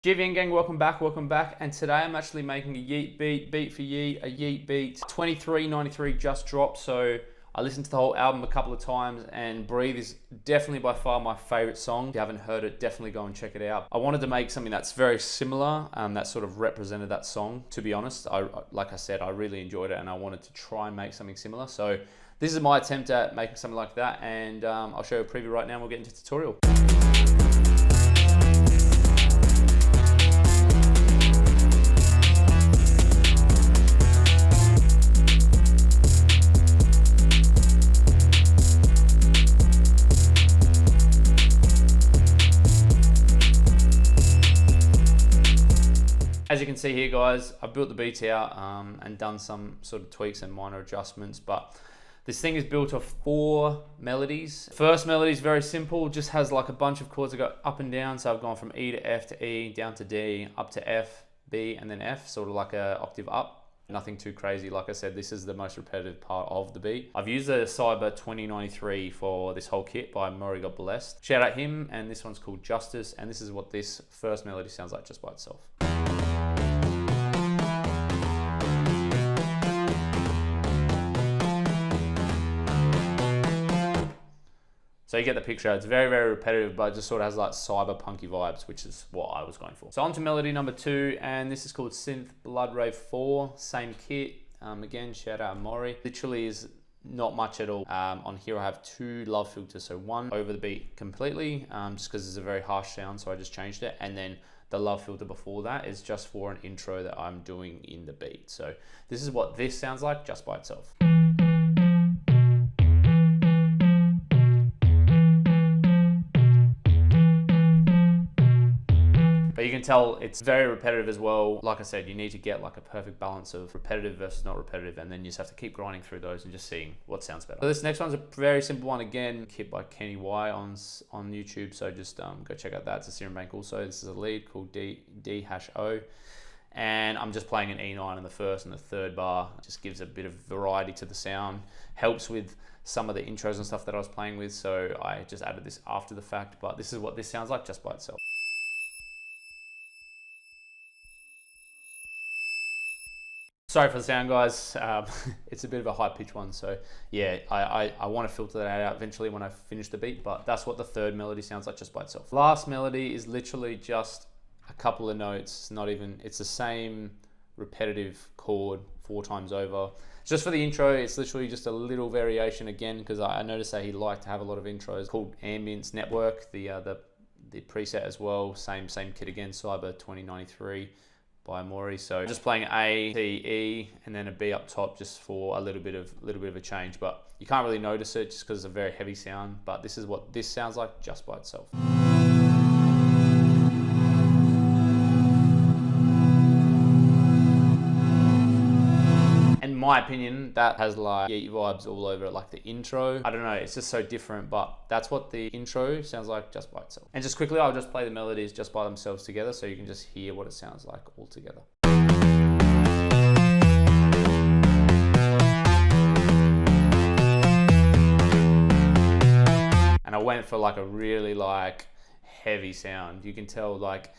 GVN gang, welcome back, and today I'm actually making a Yeat beat for Yeat, a Yeat beat, 23.93 just dropped, so I listened to the whole album a couple of times, and Breathe is definitely by far my favorite song. If you haven't heard it, definitely go and check it out. I wanted to make something that's very similar, that sort of represented that song, to be honest. Like I said, I really enjoyed it, and I wanted to try and make something similar, so this is my attempt at making something like that, and I'll show you a preview right now, and we'll get into the tutorial. As you can see here, guys, I've built the beat out and done some sort of tweaks and minor adjustments, but this thing is built of 4 melodies. First melody is very simple, just has like a bunch of chords that go up and down. So I've gone from E to F to E, down to D, up to F, B, and then F, sort of like an octave up. Nothing too crazy. Like I said, this is the most repetitive part of the beat. I've used the Cyber 2093 for this whole kit by Murray, God blessed. Shout out him, and this one's called Justice, and this is what this first melody sounds like just by itself. So you get the picture. It's very, very repetitive, but it just sort of has like cyberpunky vibes, which is what I was going for. So on to melody number 2, and this is called Synth Blood Rave 4, same kit. Again, shout out Maury. Literally is not much at all. On here I have 2 love filters, so one over the beat completely, just because it's a very harsh sound, so I just changed it, and then the love filter before that is just for an intro that I'm doing in the beat. So this is what this sounds like just by itself. But you can tell it's very repetitive as well. Like I said, you need to get like a perfect balance of repetitive versus not repetitive, and then you just have to keep grinding through those and just seeing what sounds better. So this next one's a very simple one, again, kit by Kenny Y on YouTube, so just go check out that. It's a CYBERPUNK also. This is a lead called D-O, and I'm just playing an E9 in the first and the third bar. It just gives a bit of variety to the sound, helps with some of the intros and stuff that I was playing with, so I just added this after the fact, but this is what this sounds like just by itself. Sorry for the sound, guys. It's a bit of a high pitch one, so yeah, I want to filter that out eventually when I finish the beat, but that's what the third melody sounds like just by itself. Last melody is literally just a couple of notes, not even, it's the same repetitive chord 4 times over. Just for the intro, it's literally just a little variation again, because I noticed that he liked to have a lot of intros, called Ambience Network, the preset as well, same kit again, Cyber 2093. By Maury. So just playing A, C, E, and then a B up top just for a little bit of a change, but you can't really notice it just because it's a very heavy sound, but this is what this sounds like just by itself. In my opinion, that has like Yeat vibes all over it, like the intro. I don't know, it's just so different, but that's what the intro sounds like just by itself. And just quickly, I'll just play the melodies just by themselves together so you can just hear what it sounds like all together. And I went for like a really like heavy sound. You can tell like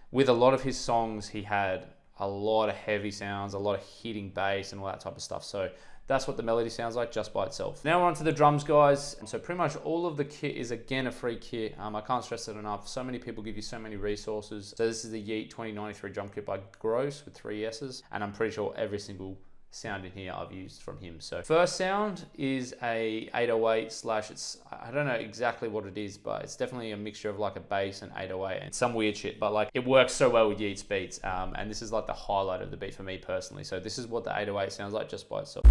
with a lot of his songs, he had a lot of heavy sounds, a lot of hitting bass and all that type of stuff. So that's what the melody sounds like just by itself. Now we're on to the drums, guys. And so pretty much all of the kit is again a free kit. I can't stress it enough. So many people give you so many resources. So this is the Yeat 2093 drum kit by Gross with 3 S's. And I'm pretty sure every single sound in here I've used from him. So first sound is a 808 slash, I don't know exactly what it is, but it's definitely a mixture of like a bass and 808 and some weird shit, but like it works so well with Yeat's beats, and this is like the highlight of the beat for me personally. So this is what the 808 sounds like just by itself.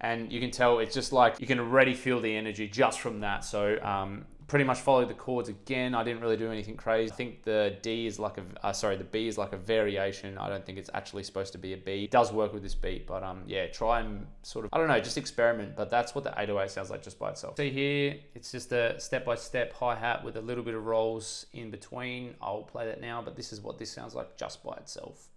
And you can tell it's just like, you can already feel the energy just from that. So pretty much follow the chords again. I didn't really do anything crazy. I think the D is like the B is like a variation. I don't think it's actually supposed to be a B. It does work with this beat, but yeah, try and sort of, I don't know, just experiment. But that's what the 808 sounds like just by itself. See here, it's just a step-by-step hi-hat with a little bit of rolls in between. I'll play that now, but this is what this sounds like just by itself.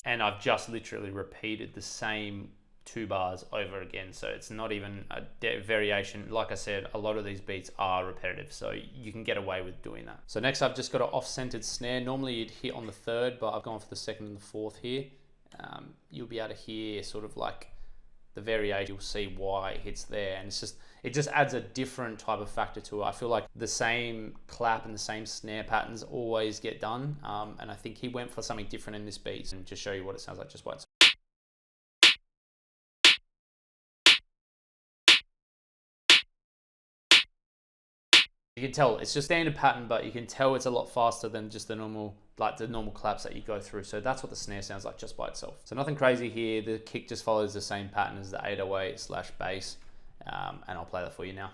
and I've just literally repeated the same 2 bars over again. So it's not even a variation. Like I said, a lot of these beats are repetitive, so you can get away with doing that. So next I've just got an off-centered snare. Normally you'd hit on the 3rd, but I've gone for the 2nd and the 4th here. You'll be able to hear sort of like the variation. You'll see why it hits there, and it just adds a different type of factor to it. I feel like the same clap and the same snare patterns always get done, and I think he went for something different in this beat, and just show you what it sounds like just by itself. You can tell it's just standard pattern, but you can tell it's a lot faster than just the normal claps that you go through. So that's what the snare sounds like just by itself. So nothing crazy here. The kick just follows the same pattern as the 808/bass, and I'll play that for you now.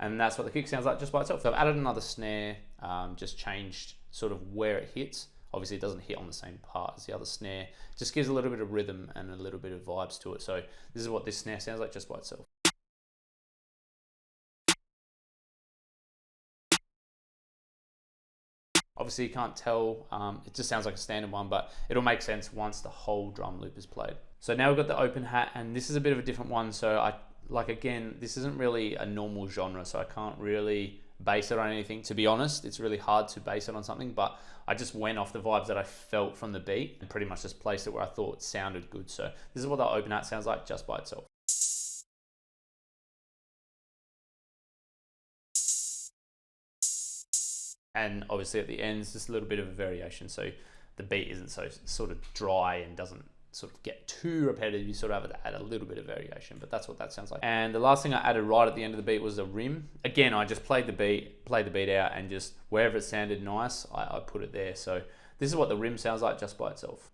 And that's what the kick sounds like just by itself. So I've added another snare, just changed sort of where it hits. Obviously it doesn't hit on the same part as the other snare. Just gives a little bit of rhythm and a little bit of vibes to it. So this is what this snare sounds like just by itself. Obviously you can't tell, it just sounds like a standard one, but it'll make sense once the whole drum loop is played. So now we've got the open hat, and this is a bit of a different one. So again, this isn't really a normal genre, so I can't really base it on anything, to be honest. It's really hard to base it on something, but I just went off the vibes that I felt from the beat and pretty much just placed it where I thought sounded good. So this is what the open hat sounds like just by itself. And obviously at the end, it's just a little bit of a variation, so the beat isn't so sort of dry and doesn't sort of get too repetitive. You sort of have to add a little bit of variation, but that's what that sounds like. And the last thing I added right at the end of the beat was the rim. Again, I just played the beat out, and just wherever it sounded nice, I put it there. So this is what the rim sounds like just by itself.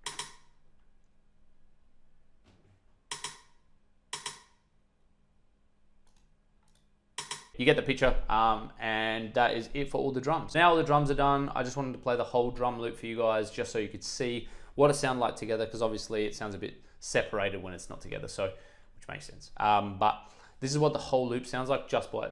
You get the picture, and that is it for all the drums. Now all the drums are done, I just wanted to play the whole drum loop for you guys, just so you could see what it sounds like together, because obviously it sounds a bit separated when it's not together, so which makes sense. But this is what the whole loop sounds like just by it.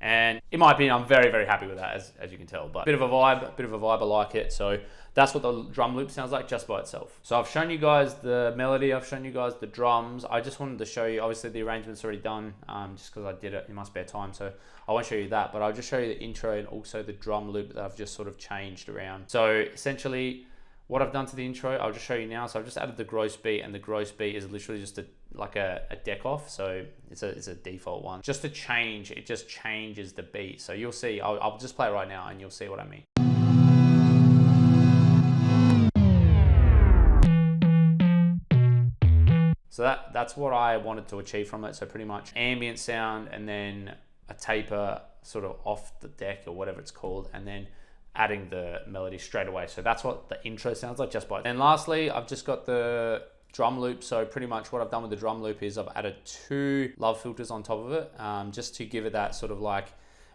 And in my opinion, I'm very, very happy with that, as you can tell. But bit of a vibe, I like it. So that's what the drum loop sounds like just by itself. So I've shown you guys the melody, I've shown you guys the drums. I just wanted to show you, obviously the arrangement's already done, just because I did it in my spare time, so I won't show you that, but I'll just show you the intro and also the drum loop that I've just sort of changed around. So essentially, what I've done to the intro, I'll just show you now. So I've just added the gross beat, and the gross beat is literally just like a deck off. So it's a default one. Just to change, it just changes the beat. So you'll see, I'll just play it right now and you'll see what I mean. So that's what I wanted to achieve from it. So pretty much ambient sound, and then a taper sort of off the deck or whatever it's called, and then adding the melody straight away. So that's what the intro sounds like just by it. And lastly, I've just got the drum loop. So pretty much what I've done with the drum loop is I've added 2 love filters on top of it, just to give it that sort of like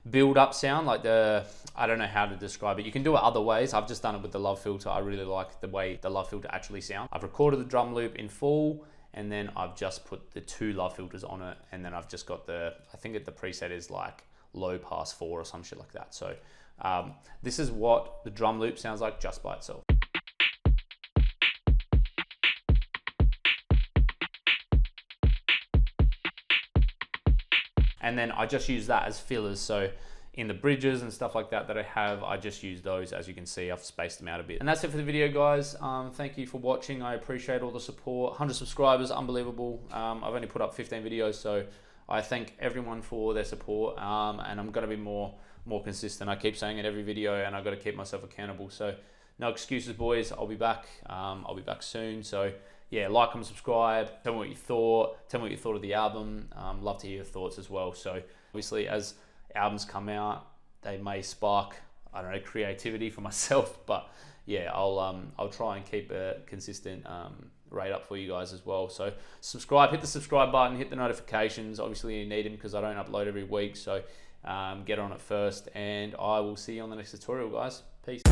build up sound, like I don't know how to describe it. You can do it other ways. I've just done it with the love filter. I really like the way the love filter actually sounds. I've recorded the drum loop in full, and then I've just put the 2 love filters on it, and then I've just got I think the preset is like low pass 4 or some shit like that. So this is what the drum loop sounds like just by itself. And then I just use that as fillers. So in the bridges and stuff like that I have, I just use those. As you can see, I've spaced them out a bit. And that's it for the video, guys. Thank you for watching. I appreciate all the support. 100 subscribers, unbelievable. I've only put up 15 videos, so I thank everyone for their support, and I'm gonna be more consistent. I keep saying it every video, and I've got to keep myself accountable. So no excuses, boys. I'll be back. I'll be back soon. So yeah, like, comment, subscribe. Tell me what you thought. Tell me what you thought of the album. Love to hear your thoughts as well. So obviously, as albums come out, they may spark, I don't know, creativity for myself. But yeah, I'll try and keep a consistent rate up for you guys as well. So subscribe, hit the subscribe button, hit the notifications. Obviously, you need them because I don't upload every week. So get on it first, and I will see you on the next tutorial, guys. Peace.